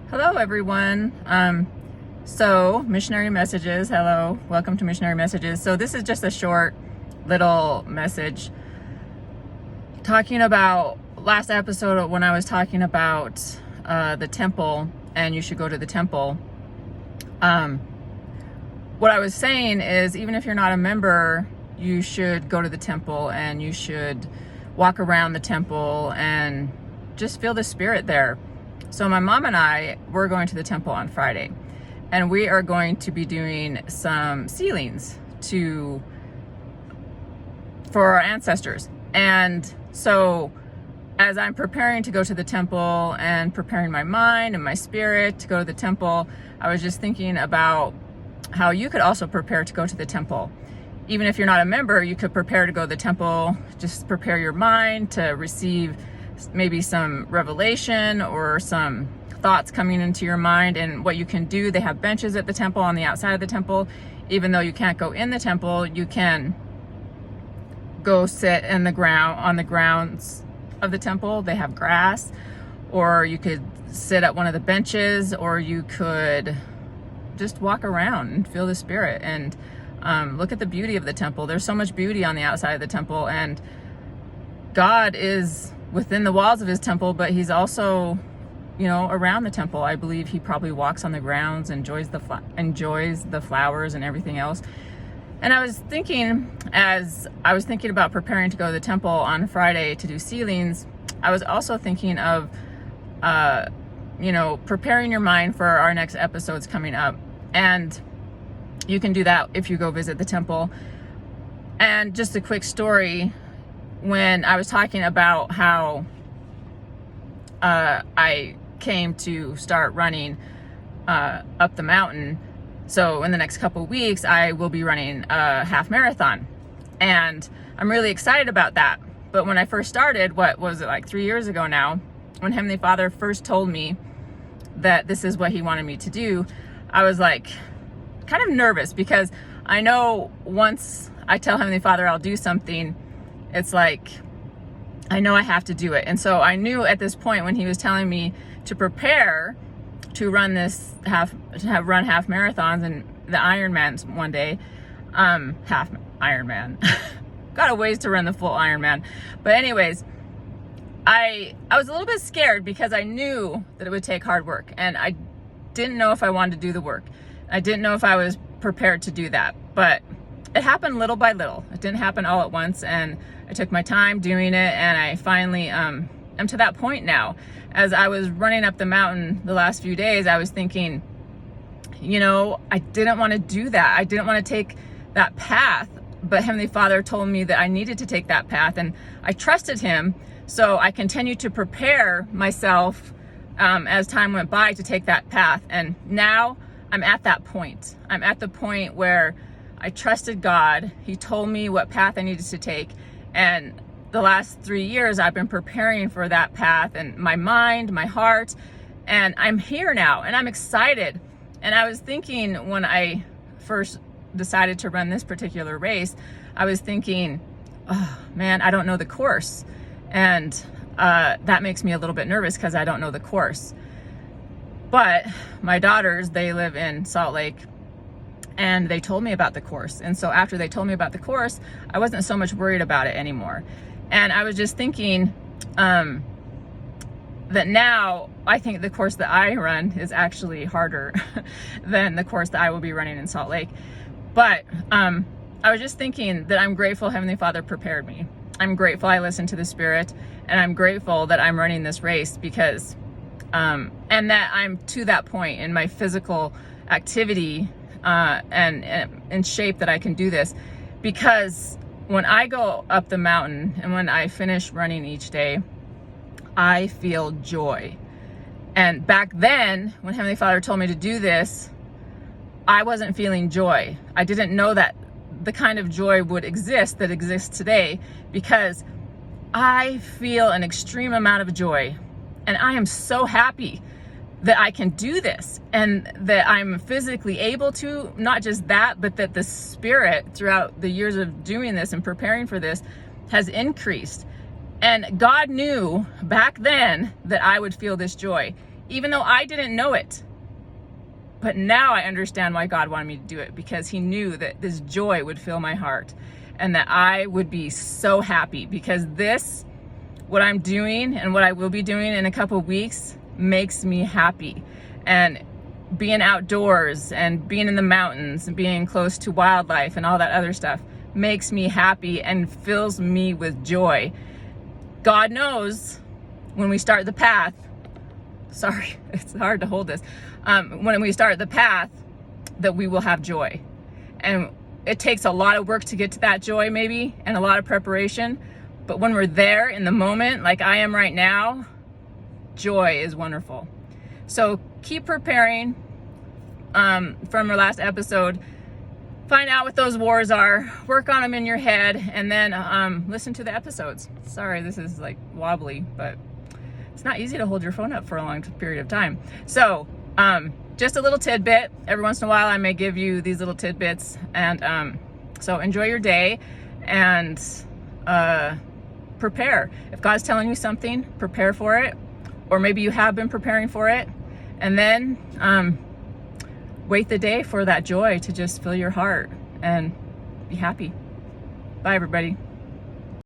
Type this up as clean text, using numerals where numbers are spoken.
Hello, everyone. Missionary Messages. Hello, welcome to Missionary Messages. So this is just a short little message talking about last episode when I was talking about the temple and you should go to the temple. What I was saying is, even if you're not a member, you should go to the temple and you should walk around the temple and just feel the spirit there. So my mom and I, we're going to the temple on Friday, and we are going to be doing some sealings for our ancestors. And so as I'm preparing to go to the temple and preparing my mind and my spirit to go to the temple, I was just thinking about how you could also prepare to go to the temple. Even if you're not a member, you could prepare to go to the temple. Just prepare your mind to receive maybe some revelation or some thoughts coming into your mind. And what you can do, they have benches at the temple, on the outside of the temple. Even though you can't go in the temple, you can go sit in the ground, on the grounds of the temple. They have grass, or you could sit at one of the benches, or you could just walk around and feel the spirit and look at the beauty of the temple. There's so much beauty on the outside of the temple, and God is within the walls of his temple, but he's also, around the temple. I believe he probably walks on the grounds, enjoys the flowers and everything else. And I was thinking, as I was thinking about preparing to go to the temple on Friday to do sealings, I was also thinking of, preparing your mind for our next episodes coming up. And you can do that if you go visit the temple. And just a quick story, when I was talking about how I came to start running up the mountain. So in the next couple of weeks, I will be running a half marathon. And I'm really excited about that. But when I first started, what was it, like 3 years ago now, when Heavenly Father first told me that this is what he wanted me to do, I was like kind of nervous, because I know once I tell Heavenly Father I'll do something, it's like I know I have to do it. And so I knew at this point, when he was telling me to prepare to run half marathons and the Ironmans one day, half Ironman, got a ways to run the full Ironman. But anyways, I was a little bit scared, because I knew that it would take hard work, and I didn't know if I wanted to do the work. I didn't know if I was prepared to do that, but it happened little by little. It didn't happen all at once, and I took my time doing it, and I finally am to that point now. As I was running up the mountain the last few days, I was thinking, I didn't want to do that. I didn't want to take that path, but Heavenly Father told me that I needed to take that path, and I trusted him. So I continued to prepare myself as time went by to take that path. And now I'm at that point. I'm at the point where I trusted God. He told me what path I needed to take. And the last 3 years, I've been preparing for that path, and my mind, my heart, and I'm here now, and I'm excited. And I was thinking, when I first decided to run this particular race, I was thinking, oh man, I don't know the course. And that makes me a little bit nervous, because I don't know the course. But my daughters, they live in Salt Lake, and they told me about the course. And so after they told me about the course, I wasn't so much worried about it anymore. And I was just thinking that now I think the course that I run is actually harder than the course that I will be running in Salt Lake. But I was just thinking that I'm grateful Heavenly Father prepared me. I'm grateful I listened to the Spirit, and I'm grateful that I'm running this race, because and that I'm to that point in my physical activity and in shape that I can do this. Because when I go up the mountain and when I finish running each day, I feel joy. And back then, when Heavenly Father told me to do this, I wasn't feeling joy. I didn't know that the kind of joy would exist that exists today, because I feel an extreme amount of joy, and I am so happy that I can do this, and that I'm physically able to. Not just that, but that the Spirit throughout the years of doing this and preparing for this has increased. And God knew back then that I would feel this joy. even though I didn't know it. But now I understand why God wanted me to do it, because he knew that this joy would fill my heart and that I would be so happy, because this, what I'm doing and what I will be doing in a couple of weeks, makes me happy. And being outdoors and being in the mountains and being close to wildlife and all that other stuff makes me happy and fills me with joy. God knows when we start the path, sorry, it's hard to hold this. When we start the path, that we will have joy. And it takes a lot of work to get to that joy, maybe, and a lot of preparation. But when we're there in the moment, like I am right now, joy is wonderful. So keep preparing. From our last episode, find out what those wars are, work on them in your head, and then listen to the episodes. Sorry, this is like wobbly, but it's not easy to hold your phone up for a long period of time. So just a little tidbit. Every once in a while I may give you these little tidbits, and so enjoy your day and prepare. If God's telling you something, prepare for it, or maybe you have been preparing for it, and then wait the day for that joy to just fill your heart and be happy. Bye, everybody.